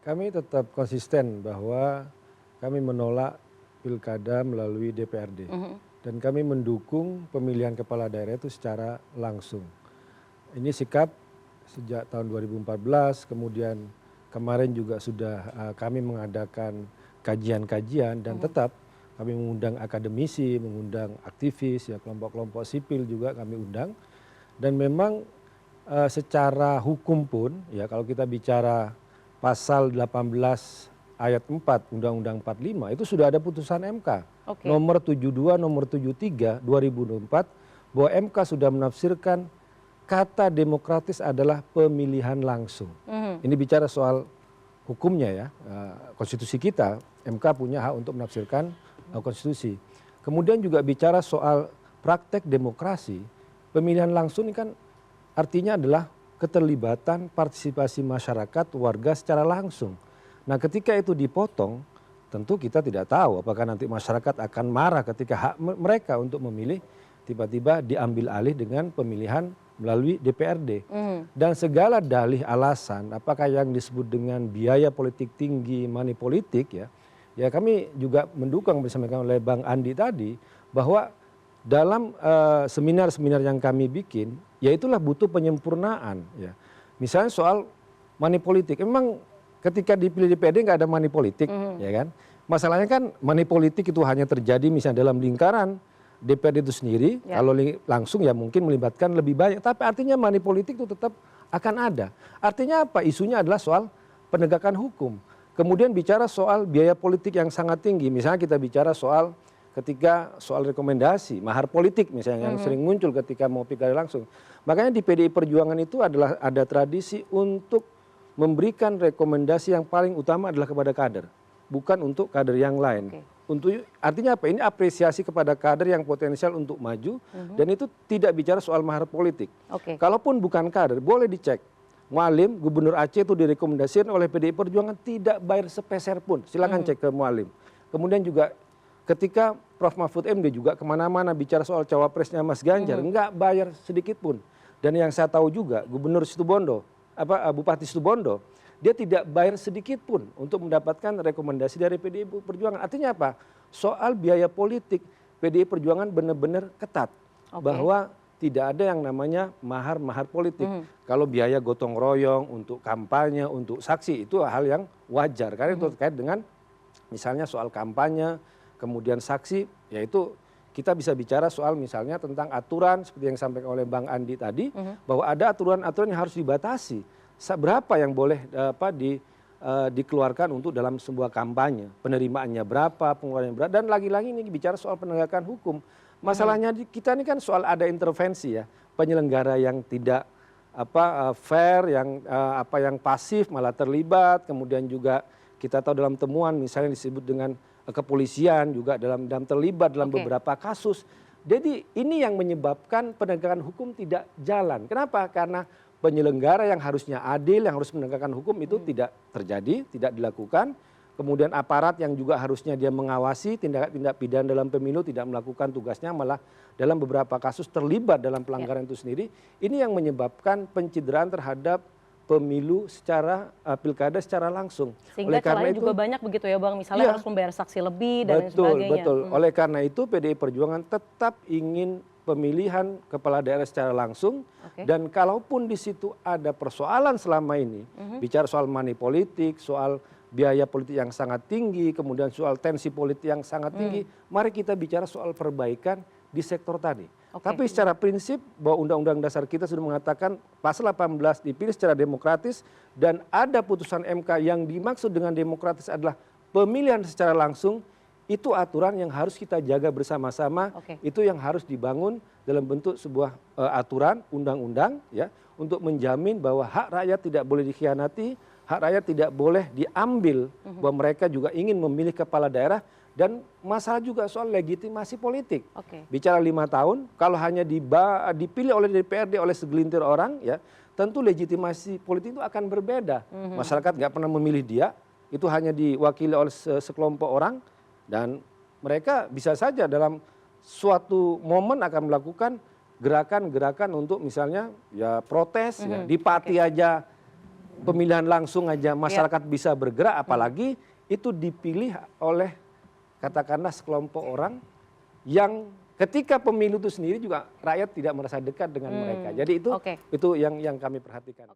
Kami tetap konsisten bahwa kami menolak pilkada melalui DPRD. Dan kami mendukung pemilihan kepala daerah itu secara langsung. Ini sikap sejak tahun 2014, kemudian kemarin juga sudah kami mengadakan kajian-kajian dan tetap kami mengundang akademisi, mengundang aktivis, ya kelompok-kelompok sipil juga kami undang. Dan memang secara hukum pun, ya kalau kita bicara pasal 18 ayat 4 Undang-Undang 45 itu sudah ada putusan MK nomor 72 nomor 73 2024 bahwa MK sudah menafsirkan kata demokratis adalah pemilihan langsung. Ini bicara soal hukumnya ya, konstitusi kita, MK punya hak untuk menafsirkan konstitusi. Kemudian juga bicara soal praktek demokrasi, pemilihan langsung ini kan artinya adalah keterlibatan partisipasi masyarakat warga secara langsung. Nah ketika itu dipotong, tentu kita tidak tahu apakah nanti masyarakat akan marah ketika hak mereka untuk memilih tiba-tiba diambil alih dengan pemilihan melalui DPRD. Dan segala dalih alasan, apakah yang disebut dengan biaya politik tinggi, money politik ya kami juga mendukung disampaikan oleh Bang Andi tadi bahwa dalam seminar-seminar yang kami bikin, ya itulah butuh penyempurnaan. Ya. Misalnya soal money politik, memang ketika dipilih DPRD nggak ada money politik, ya kan? Masalahnya kan money politik itu hanya terjadi misalnya dalam lingkaran DPRD itu sendiri, kalau langsung ya mungkin melibatkan lebih banyak. Tapi artinya money politik itu tetap akan ada. Artinya apa? Isunya adalah soal penegakan hukum. Kemudian bicara soal biaya politik yang sangat tinggi, misalnya kita bicara soal ketika soal rekomendasi, mahar politik misalnya yang sering muncul ketika mau pilkada langsung. Makanya di PDI Perjuangan itu adalah ada tradisi untuk memberikan rekomendasi yang paling utama adalah kepada kader, bukan untuk kader yang lain. Untuk artinya apa? Ini apresiasi kepada kader yang potensial untuk maju dan itu tidak bicara soal mahar politik. Kalaupun bukan kader, boleh dicek. Mualim, Gubernur Aceh itu direkomendasikan oleh PDI Perjuangan tidak bayar sepeser pun. Silakan cek ke Mualim. Kemudian juga ketika Prof. Mahfud MD juga kemana-mana bicara soal cawapresnya Mas Ganjar, enggak bayar sedikit pun. Dan yang saya tahu juga Gubernur Situbondo, Bupati Situbondo, dia tidak bayar sedikit pun untuk mendapatkan rekomendasi dari PDI Perjuangan. Artinya apa? Soal biaya politik, PDI Perjuangan benar-benar ketat bahwa tidak ada yang namanya mahar-mahar politik. Kalau biaya gotong royong untuk kampanye, untuk saksi itu hal yang wajar karena itu terkait dengan misalnya soal kampanye, kemudian saksi, yaitu kita bisa bicara soal misalnya tentang aturan seperti yang disampaikan oleh Bang Andi tadi, bahwa ada aturan-aturan yang harus dibatasi. Berapa yang boleh dikeluarkan untuk dalam sebuah kampanye, penerimaannya berapa, pengeluarannya berapa, dan lagi-lagi ini bicara soal penegakan hukum. Masalahnya kita ini kan soal ada intervensi ya, penyelenggara yang tidak fair, yang pasif malah terlibat, kemudian juga kita tahu dalam temuan misalnya disebut dengan kepolisian juga dalam terlibat dalam beberapa kasus. Jadi ini yang menyebabkan penegakan hukum tidak jalan. Kenapa? Karena penyelenggara yang harusnya adil, yang harus menegakkan hukum itu tidak terjadi, tidak dilakukan. Kemudian aparat yang juga harusnya dia mengawasi tindak pidana dalam pemilu tidak melakukan tugasnya, malah dalam beberapa kasus terlibat dalam pelanggaran itu sendiri. Ini yang menyebabkan pencideraan terhadap pemilu secara pilkada secara langsung. Sehingga celahnya juga banyak begitu ya Bang, misalnya harus membayar saksi lebih dan lain sebagainya. Betul. Oleh karena itu PDI Perjuangan tetap ingin pemilihan kepala daerah secara langsung dan kalaupun di situ ada persoalan selama ini, bicara soal money politik, soal biaya politik yang sangat tinggi, kemudian soal tensi politik yang sangat tinggi, mari kita bicara soal perbaikan di sektor tadi. Tapi secara prinsip bahwa Undang-Undang Dasar kita sudah mengatakan pasal 18 dipilih secara demokratis dan ada putusan MK yang dimaksud dengan demokratis adalah pemilihan secara langsung, itu aturan yang harus kita jaga bersama-sama, itu yang harus dibangun dalam bentuk sebuah aturan, undang-undang ya, untuk menjamin bahwa hak rakyat tidak boleh dikhianati, hak rakyat tidak boleh diambil, bahwa mereka juga ingin memilih kepala daerah. Dan masalah juga soal legitimasi politik. Bicara 5 tahun, kalau hanya dipilih oleh DPRD oleh segelintir orang, ya tentu legitimasi politik itu akan berbeda. Masyarakat nggak pernah memilih dia, itu hanya diwakili oleh sekelompok orang, dan mereka bisa saja dalam suatu momen akan melakukan gerakan-gerakan untuk misalnya ya protes, ya, di Pati aja pemilihan langsung aja masyarakat bisa bergerak, apalagi itu dipilih oleh katakanlah sekelompok orang yang ketika pemilu itu sendiri juga rakyat tidak merasa dekat dengan mereka. Jadi itu yang kami perhatikan.